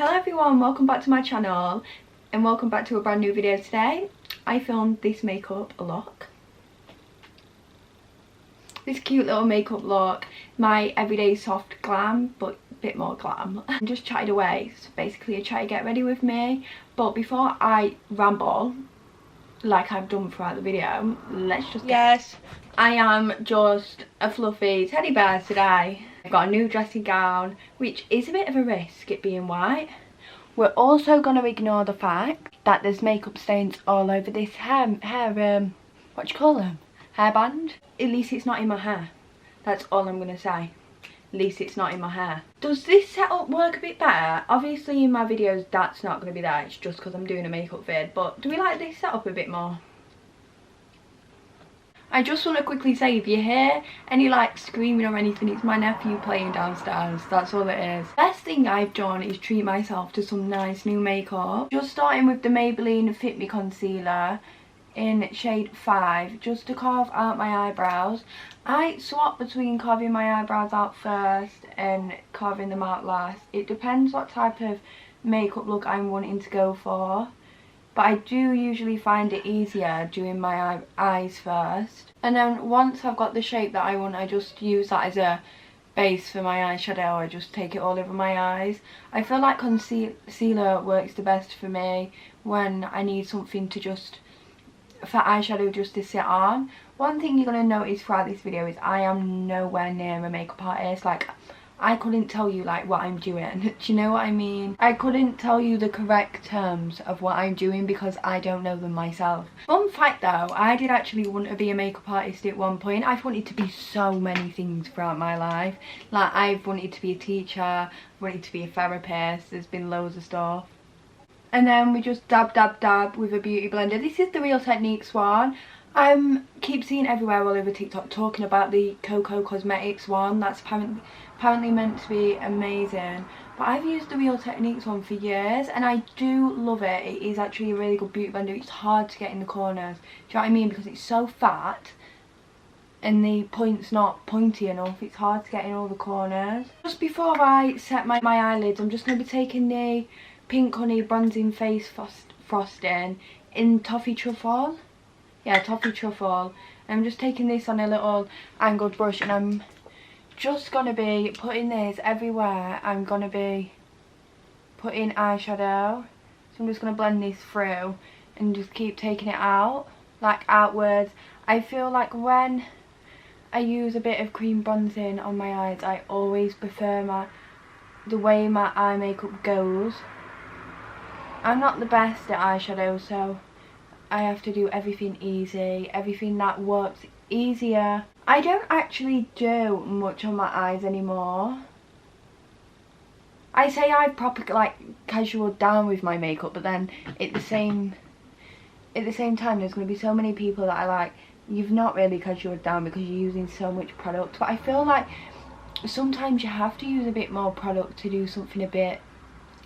Hello everyone, welcome back to my channel and welcome back to a brand new video today. I filmed this makeup look. This cute little makeup look, my everyday soft glam, but a bit more glam. I'm just chatted away, so basically a chatty get ready with me. But before I ramble, like I've done throughout the video, let's just Yes, I am just a fluffy teddy bear today. I've got a new dressing gown, which is a bit of a risk, it being white. We're also going to ignore the fact that there's makeup stains all over this what do you call them? Hairband. At least it's not in my hair. That's all I'm going to say. At least it's not in my hair. Does this setup work a bit better? Obviously in my videos that's not going to be there, it's just because I'm doing a makeup vid. But do we like this setup a bit more? I just want to quickly say, if you hear any like screaming or anything, it's my nephew playing downstairs. That's all it is. Best thing I've done is treat myself to some nice new makeup. Just starting with the Maybelline Fit Me Concealer in shade 5, just to carve out my eyebrows. I swap between carving my eyebrows out first and carving them out last. It depends what type of makeup look I'm wanting to go for. But I do usually find it easier doing my eyes first. And then once I've got the shape that I want, I just use that as a base for my eyeshadow. I just take it all over my eyes. I feel like concealer works the best for me when I need something to just, for eyeshadow just to sit on. One thing you're going to notice throughout this video is I am nowhere near a makeup artist. Like, I couldn't tell you like what I'm doing. Do you know what I mean? I couldn't tell you the correct terms of what I'm doing because I don't know them myself. Fun fact though, I did actually want to be a makeup artist at one point. I've wanted to be so many things throughout my life. Like, I've wanted to be a teacher, I've wanted to be a therapist, there's been loads of stuff. And then we just dab with a beauty blender. This is the Real Techniques one. I keep seeing everywhere all over TikTok talking about the Coco Cosmetics one. That's apparently meant to be amazing. But I've used the Real Techniques one for years and I do love it. It is actually a really good beauty blender. It's hard to get in the corners. Do you know what I mean? Because it's so fat and the point's not pointy enough. It's hard to get in all the corners. Just before I set my eyelids, I'm just going to be taking the Pink Honey Bronzing Face Frosting in Toffee Truffle. Yeah, Toffee Truffle. And I'm just taking this on a little angled brush and I'm just going to be putting this everywhere. I'm going to be putting eyeshadow. So I'm just going to blend this through and just keep taking it out, like outwards. I feel like when I use a bit of cream bronzing on my eyes, I always prefer the way my eye makeup goes. I'm not the best at eyeshadow, so I have to do everything easy, everything that works easier. I don't actually do much on my eyes anymore. I say I've proper like casual down with my makeup, but then at the same time there's going to be so many people that are like, you've not really casual down because you're using so much product. But I feel like sometimes you have to use a bit more product to do something a bit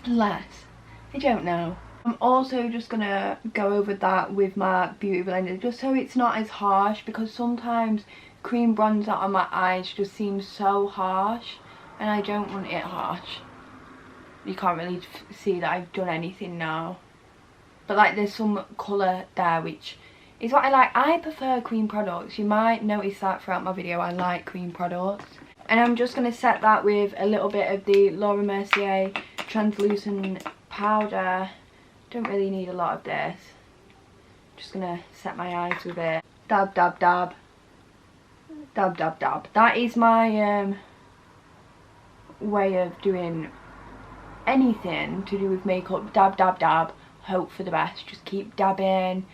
less. I don't know. I'm also just going to go over that with my beauty blender just so it's not as harsh, because sometimes cream bronzer on my eyes just seems so harsh and I don't want it harsh. You can't really see that I've done anything now. But like there's some colour there which is what I like. I prefer cream products. You might notice that throughout my video. I like cream products. And I'm just going to set that with a little bit of the Laura Mercier translucent powder. Don't really need a lot of this. Just gonna set my eyes with it. Dab dab dab. Dab dab dab. That is my way of doing anything to do with makeup. Dab dab dab. Hope for the best. Just keep dabbing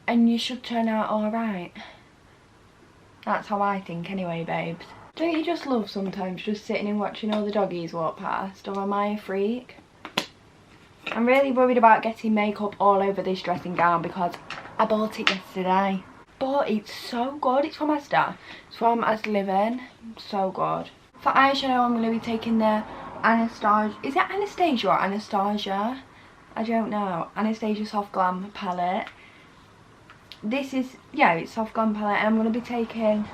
and you should turn out alright. That's how I think anyway, babes. Don't you just love sometimes just sitting and watching all the doggies walk past? Or am I a freak? I'm really worried about getting makeup all over this dressing gown because I bought it yesterday. But it's so good. It's from Insta. It's from As Living. So good. For eyeshadow, I'm going to be taking the Anastasia. Is it Anastasia or Anastasia? I don't know. Anastasia Soft Glam palette. This is, yeah, it's Soft Glam palette. And I'm going to be taking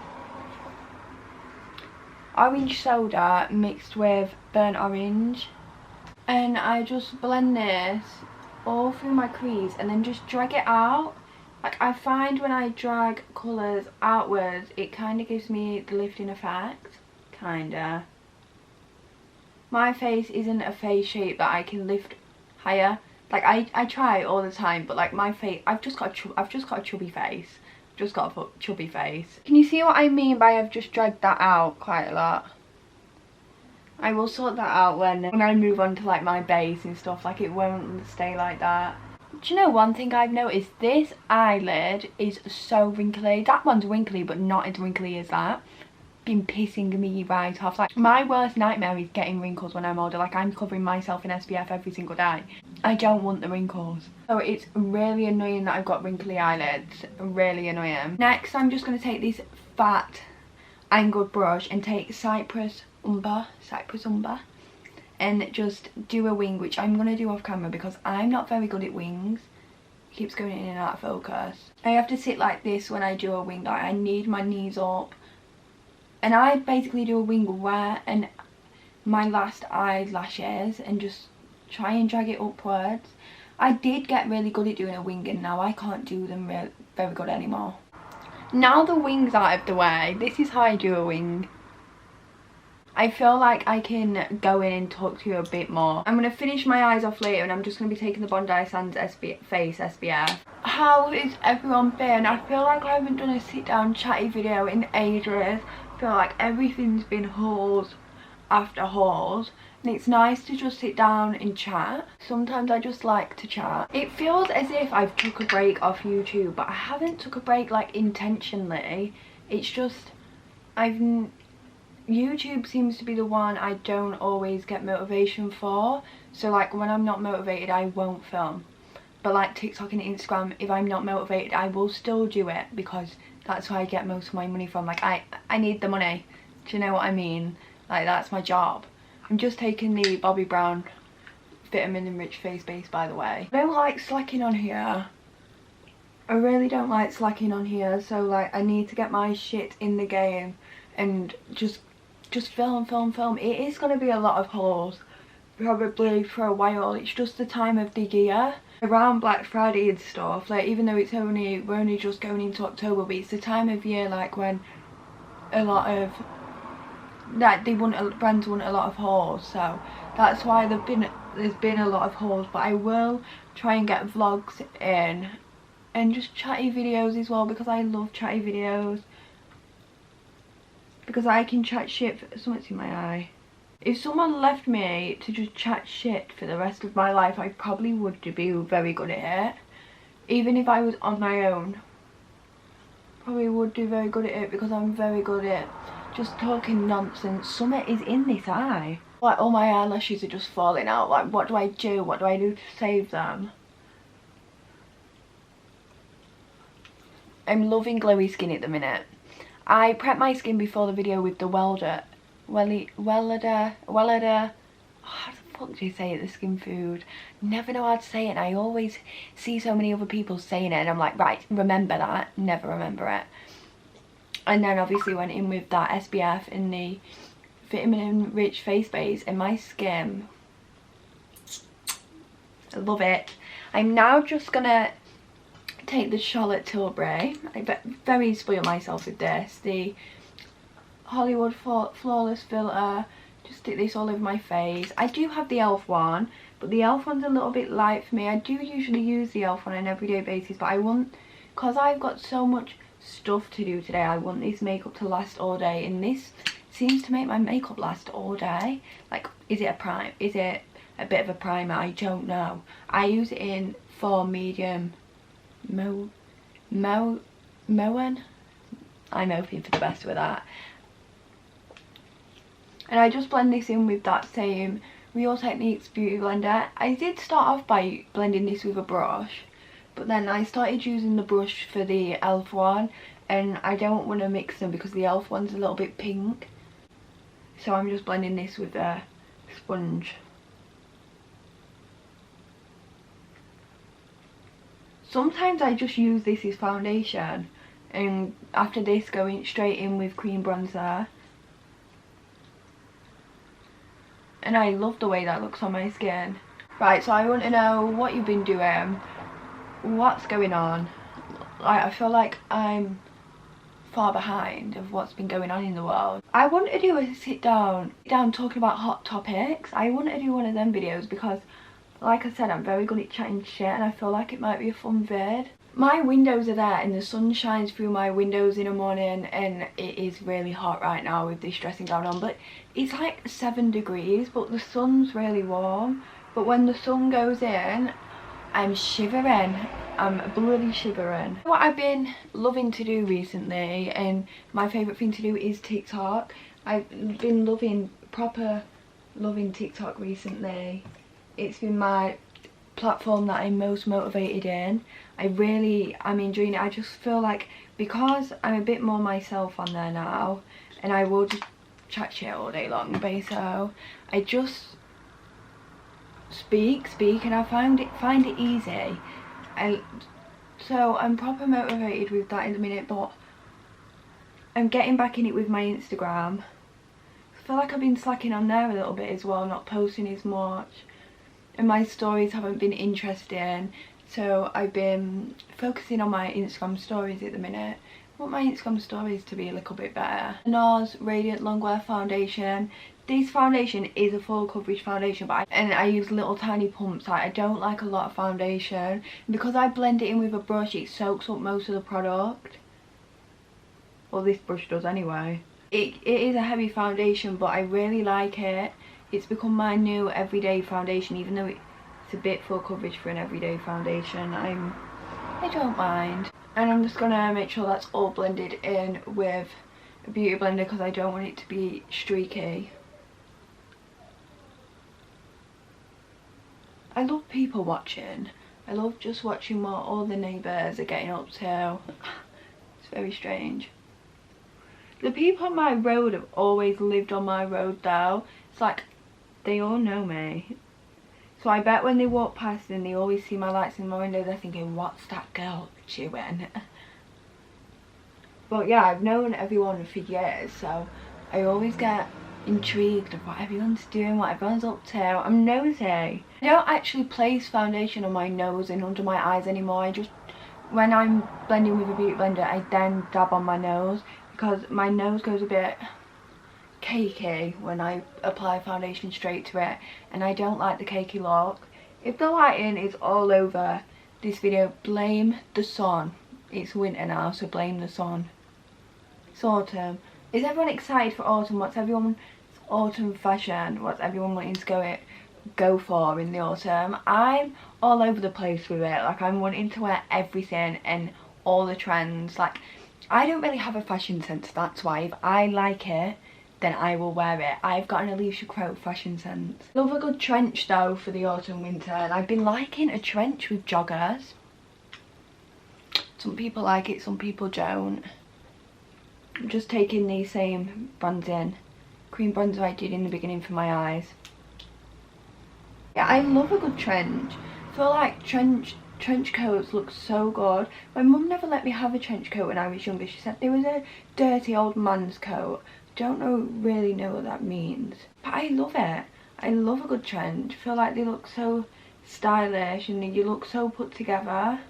orange soda mixed with burnt orange. And I just blend this all through my crease and then just drag it out. Like, I find when I drag colours outwards, it kind of gives me the lifting effect. Kinda. My face isn't a face shape that I can lift higher. Like, I try all the time, but like my face, I've just got a chubby face. Just got a chubby face. Can you see what I mean by I've just dragged that out quite a lot? I will sort that out when I move on to like my base and stuff. Like, it won't stay like that. Do you know one thing I've noticed? This eyelid is so wrinkly. That one's wrinkly, but not as wrinkly as that. Been pissing me right off. Like, my worst nightmare is getting wrinkles when I'm older. Like, I'm covering myself in SPF every single day. I don't want the wrinkles. So it's really annoying that I've got wrinkly eyelids. Really annoying. Next, I'm just going to take this fat angled brush and take Cypress Umber, and just do a wing, which I'm going to do off camera because I'm not very good at wings. It keeps going in and out of focus. I have to sit like this when I do a wing. Like, I need my knees up. And I basically do a wing where and my last eyelashes and just try and drag it upwards. I did get really good at doing a wing, and now I can't do them very good anymore. Now the wing's out of the way, this is how I do a wing. I feel like I can go in and talk to you a bit more. I'm going to finish my eyes off later, and I'm just going to be taking the Bondi Sands Face SPF. How is everyone been? I feel like I haven't done a sit down chatty video in ages. I feel like everything's been hauls after hauls, and it's nice to just sit down and chat. Sometimes I just like to chat. It feels as if I've took a break off YouTube, but I haven't took a break like intentionally. It's just YouTube seems to be the one I don't always get motivation for. So like, when I'm not motivated, I won't film. But like TikTok and Instagram, if I'm not motivated, I will still do it because that's where I get most of my money from. Like, I need the money. Do you know what I mean? Like, that's my job. I'm just taking the Bobbi Brown vitamin enriched face base, by the way. I don't like slacking on here. I really don't like slacking on here. So like, I need to get my shit in the game and just film. It is going to be a lot of hauls probably for a while. It's just the time of the year around Black Friday and stuff. Like, even though we're only just going into October, but it's the time of year like when a lot of brands want a lot of hauls. So that's why there's been a lot of hauls. But I will try and get vlogs in and just chatty videos as well, because I love chatty videos. Because I can chat shit for something's in my eye. If someone left me to just chat shit for the rest of my life, I probably would be very good at it. Even if I was on my own, probably would do very good at it, because I'm very good at just talking nonsense. Something is in this eye. Like, all my eyelashes are just falling out. Like, what do I do? What do I do to save them? I'm loving glowy skin at the minute. I prepped my skin before the video with the Welder. How the fuck do you say it? The skin food. Never know how to say it, and I always see so many other people saying it, and I'm like, right, remember that. Never remember it. And then obviously went in with that SPF in the vitamin rich face base, and my skin, I love it. I'm now just gonna take the Charlotte Tilbury. I very spoil myself with this. The Hollywood Flawless Filter. Just stick this all over my face. I do have the e.l.f. one, but the e.l.f. one's a little bit light for me. I do usually use the e.l.f. one on an everyday basis, but I want, because I've got so much stuff to do today, I want this makeup to last all day, and this seems to make my makeup last all day. Like, is it a prime? Is it a bit of a primer? I don't know. I use it in for medium Moen. I'm hoping for the best with that. And I just blend this in with that same Real Techniques Beauty Blender. I did start off by blending this with a brush, but then I started using the brush for the e.l.f. one, and I don't want to mix them because the e.l.f. one's a little bit pink. So I'm just blending this with a sponge. Sometimes I just use this as foundation, and after this going straight in with cream bronzer. and I love the way that looks on my skin. Right, so I want to know what you've been doing, what's going on. Like, I feel like I'm far behind of what's been going on in the world. I want to do a sit down talking about hot topics. I want to do one of them videos because, like I said, I'm very good at chatting shit, and I feel like it might be a fun vid. My windows are there and the sun shines through my windows in the morning, and it is really hot right now with this dressing gown on, but it's like 7 degrees, but the sun's really warm. But when the sun goes in, I'm shivering. I'm bloody shivering. What I've been loving to do recently, and my favourite thing to do, is TikTok. I've been proper loving TikTok recently. It's been my platform that I'm most motivated in. I'm enjoying it. I just feel like, because I'm a bit more myself on there now, and I will just chat shit all day long, basically. I just speak, and I find it easy. So I'm proper motivated with that in the minute, but I'm getting back in it with my Instagram. I feel like I've been slacking on there a little bit as well, not posting as much, and my stories haven't been interesting, so I've been focusing on my Instagram stories at the minute. I want my Instagram stories to be a little bit better. Nars Radiant Longwear Foundation. This foundation is a full coverage foundation, but I use little tiny pumps. I don't like a lot of foundation. Because I blend it in with a brush, it soaks up most of the product. Well, this brush does anyway. It is a heavy foundation, but I really like it. It's become my new everyday foundation, even though it's a bit full coverage for an everyday foundation. I don't mind. And I'm just gonna make sure that's all blended in with a beauty blender because I don't want it to be streaky. I love people watching. I love just watching what all the neighbours are getting up to. It's very strange. The people on my road have always lived on my road though. It's like they all know me. So I bet when they walk past and they always see my lights in my window, they're thinking, what's that girl doing? But yeah, I've known everyone for years, so I always get intrigued of what everyone's doing, what everyone's up to. I'm nosy. I don't actually place foundation on my nose and under my eyes anymore. I just, when I'm blending with a beauty blender, I then dab on my nose because my nose goes a bit cakey when I apply foundation straight to it, and I don't like the cakey look. If the lighting is all over this video, blame the sun. It's winter now, so blame the sun. It's autumn. Is everyone excited for autumn? What's everyone's autumn fashion? What's everyone wanting to go for in the autumn? I'm all over the place with it. Like, I'm wanting to wear everything and all the trends. Like, I don't really have a fashion sense, that's why. If I like it, then I will wear it. I've got an ALICIA CROWE fashion sense. Love a good trench though for the autumn winter, and I've been liking a trench with joggers. Some people like it, some people don't. I'm just taking the same bronzing, cream bronzer I did in the beginning for my eyes. Yeah, I love a good trench. I feel like trench coats look so good. My mum never let me have a trench coat when I was younger. She said there was a dirty old man's coat. Don't really know what that means, but I love it. I love a good trench. I feel like they look so stylish and you look so put together.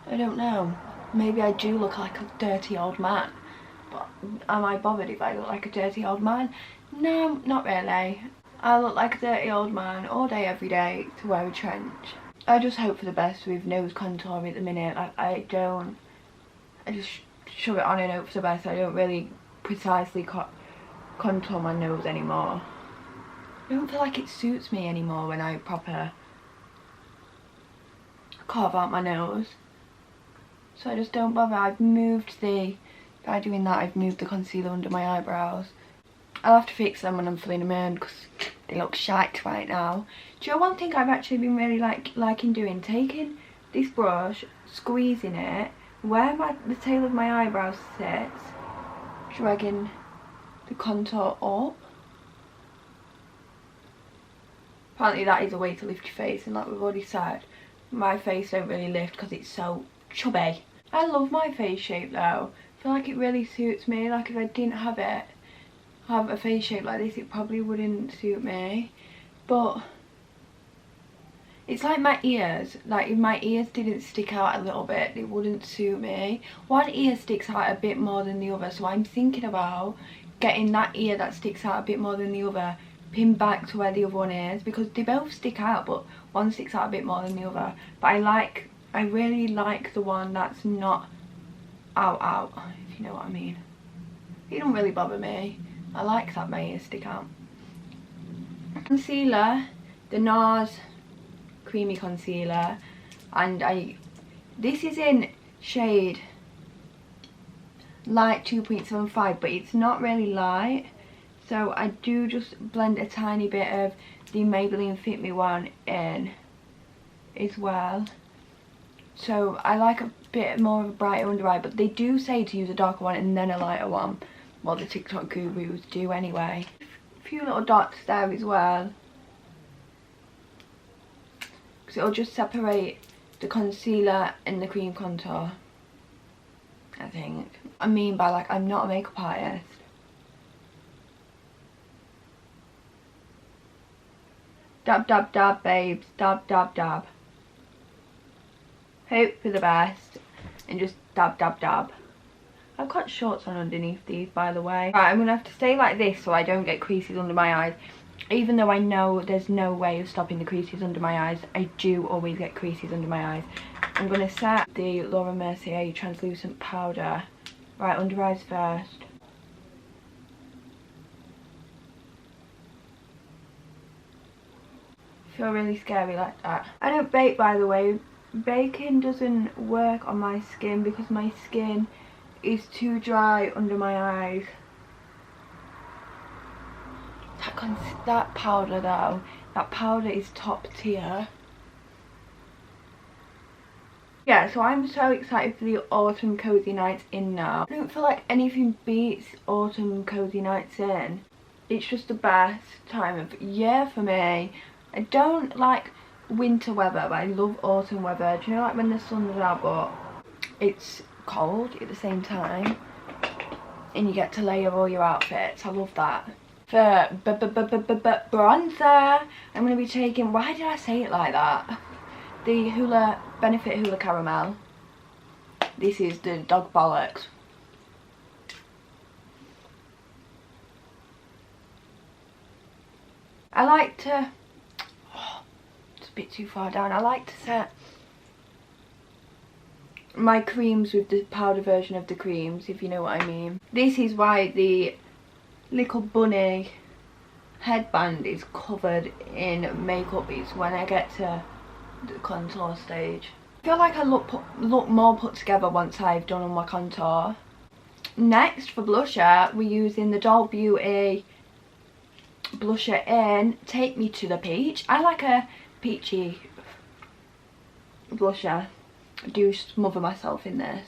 I don't know, maybe I do look like a dirty old man, but am I bothered if I look like a dirty old man? No, not really. I look like a dirty old man all day every day to wear a trench. I just hope for the best with nose contour at the minute. Like, I just shove it on and hope for the best. I don't really precisely contour my nose anymore. I don't feel like it suits me anymore when I proper carve out my nose. So I just don't bother. By doing that, I've moved the concealer under my eyebrows. I'll have to fix them when I'm filling them in because they look shite right now. Do you know one thing I've actually been really liking doing? Taking this brush, squeezing it, where the tail of my eyebrows sits, dragging the contour up. Apparently that is a way to lift your face, and like we've already said, my face don't really lift because it's so chubby. I love my face shape though. I feel like it really suits me. Like, if I didn't have it, have a face shape like this, it probably wouldn't suit me. But it's like my ears. Like if my ears didn't stick out a little bit, it wouldn't suit me. One ear sticks out a bit more than the other, so I'm thinking about getting that ear that sticks out a bit more than the other pinned back to where the other one is, because they both stick out but one sticks out a bit more than the other. But I really like the one that's not out, if you know what I mean. It don't really bother me. I like that my ears stick out. Concealer, the Nars creamy concealer, and this is in shade light 2.75, but it's not really light, so I do just blend a tiny bit of the Maybelline Fit Me one in as well. So I like a bit more of a brighter under eye, but they do say to use a darker one and then a lighter one. Well, the TikTok gurus do anyway. A few little dots there as well, because it'll just separate the concealer and the cream contour, I think. I mean by, like, I'm not a makeup artist. Dab, dab, dab, babes. Dab, dab, dab. Hope for the best. And just dab, dab, dab. I've got shorts on underneath these, by the way. Right, I'm going to have to stay like this so I don't get creases under my eyes. Even though I know there's no way of stopping the creases under my eyes, I do always get creases under my eyes. I'm going to set the Laura Mercier translucent powder right under eyes first. Feel really scary like that. I don't bake, by the way. Baking doesn't work on my skin because my skin is too dry under my eyes. That powder though, that powder is top tier. Yeah, so I'm so excited for the autumn cozy nights in now. I don't feel like anything beats autumn cozy nights in. It's just the best time of year for me. I don't like winter weather, but I love autumn weather. Do you know, like when the sun's out but it's cold at the same time and you get to layer all your outfits? I love that. For bronzer, I'm going to be taking, why did I say it like that? The Benefit Hoola Caramel. This is the Dog Bollocks. I like to, it's a bit too far down, I like to set my creams with the powder version of the creams, if you know what I mean. This is why the little bunny headband is covered in makeup. It's when I get to the contour stage. I feel like I look more put together once I've done all my contour. Next, for blusher, we're using the Doll Beauty blusher in Take Me to the Peach. I like a peachy blusher. I do smother myself in this.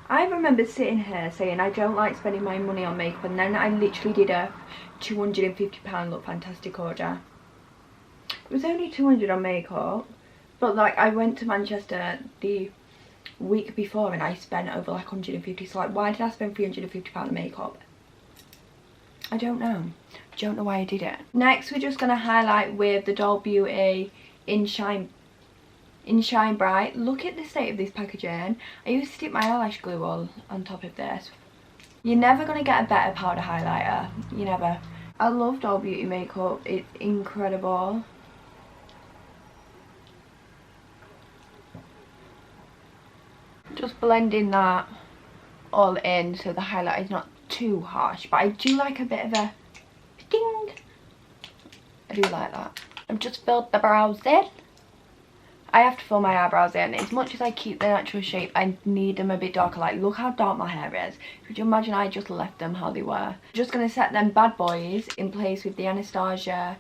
I remember sitting here saying I don't like spending my money on makeup, and then I literally did a £250 Look Fantastic order. It was only 200 on makeup, but like I went to Manchester the week before and I spent over like 150, so like why did I spend £350 on makeup? I don't know. I don't know why I did it. Next we're just going to highlight with the Doll Beauty in Shine Bright. Look at the state of this packaging. I used to stick my eyelash glue all on top of this. You're never going to get a better powder highlighter. You never. I love Doll Beauty makeup. It's incredible. Just blending that all in so the highlight is not too harsh, but I do like a bit of a ding. I do like that. I've just filled the brows in. I have to fill my eyebrows in. As much as I keep the natural shape, I need them a bit darker. Like, look how dark my hair is. Could you imagine I just left them how they were? Just going to set them bad boys in place with the Anastasia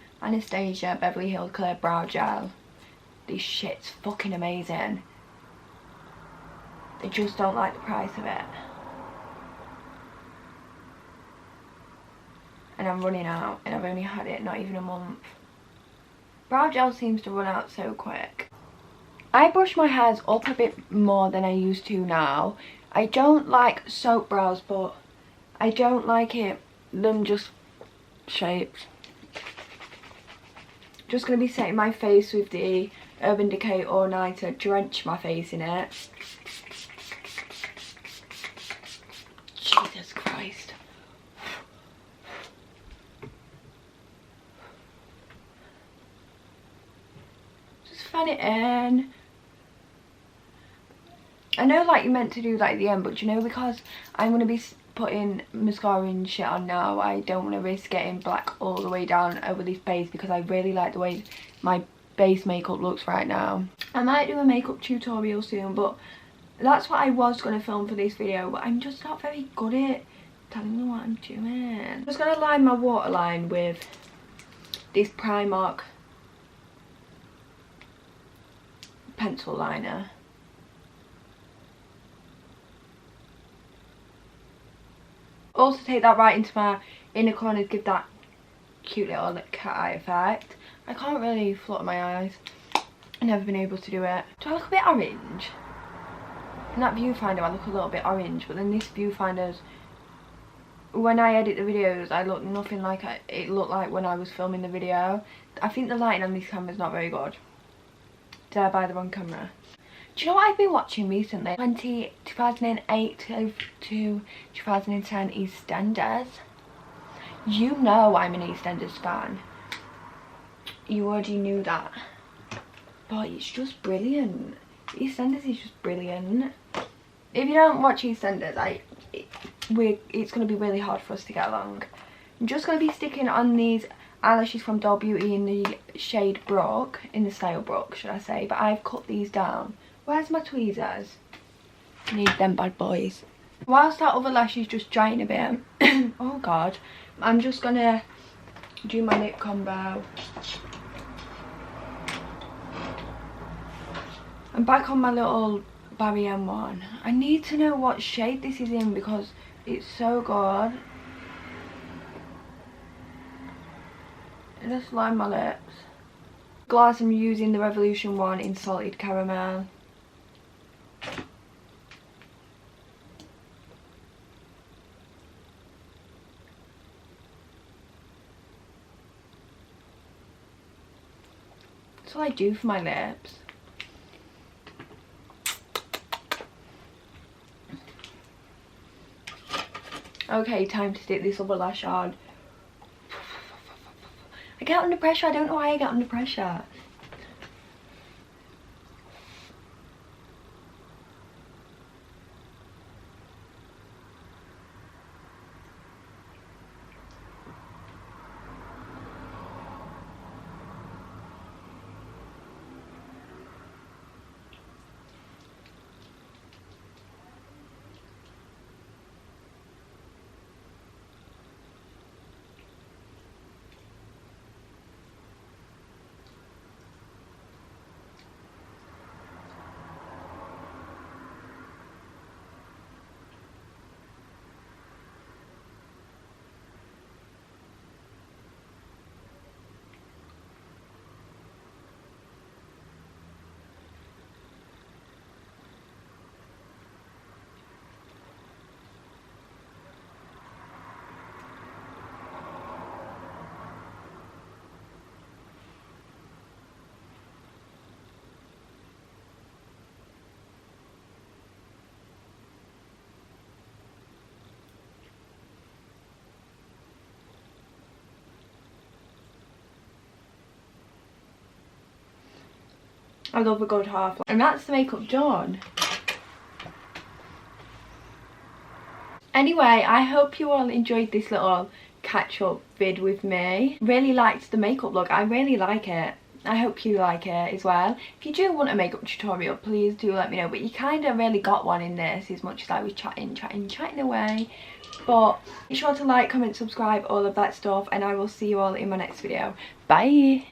Beverly Hills Clear Brow Gel. This shit's fucking amazing. I just don't like the price of it. And I'm running out, and I've only had it not even a month. Brow gel seems to run out so quick. I brush my hairs up a bit more than I used to now. I don't like soap brows, but I don't like them just shaped. Just going to be setting my face with the Urban Decay All Nighter, drench my face in it. Jesus Christ. Just fan it in. I know like you're meant to do like the end, but you know, because I'm going to be putting mascara and shit on now, I don't want to risk getting black all the way down over this base, because I really like the way my base makeup looks right now. I might do a makeup tutorial soon, but that's what I was going to film for this video, but I'm just not very good at telling you what I'm doing. I'm just going to line my waterline with this Primark pencil liner. Also take that right into my inner corner to give that cute little cat eye effect. I can't really flutter my eyes. I've never been able to do it. Do I look a bit orange? In that viewfinder I look a little bit orange, but then this viewfinder's, when I edit the videos, I look nothing like it looked like when I was filming the video. I think the lighting on this camera is not very good. Did I buy the wrong camera? Do you know what I've been watching recently? 2008 to 2010 EastEnders. You know I'm an EastEnders fan. You already knew that. But it's just brilliant. EastEnders is just brilliant. If you don't watch EastEnders, it's going to be really hard for us to get along. I'm just going to be sticking on these eyelashes from Doll Beauty in the shade Brook, in the style Brook should I say, but I've cut these down. Where's my tweezers? I need them bad boys. Whilst that other lash is just drying a bit, oh god, I'm just gonna do my lip combo. I'm back on my little Barry M one. I need to know what shade this is in because it's so good. I just line my lips. Gloss, I'm using the Revolution one in Salted Caramel. That's all I do for my lips. Okay, time to stick this other lash on. I get under pressure. I don't know why I get under pressure. I love a good half. And that's the makeup done. Anyway, I hope you all enjoyed this little catch-up vid with me. Really liked the makeup look. I really like it. I hope you like it as well. If you do want a makeup tutorial, please do let me know. But you kind of really got one in this, as much as I was chatting away. But be sure to like, comment, subscribe, all of that stuff. And I will see you all in my next video. Bye!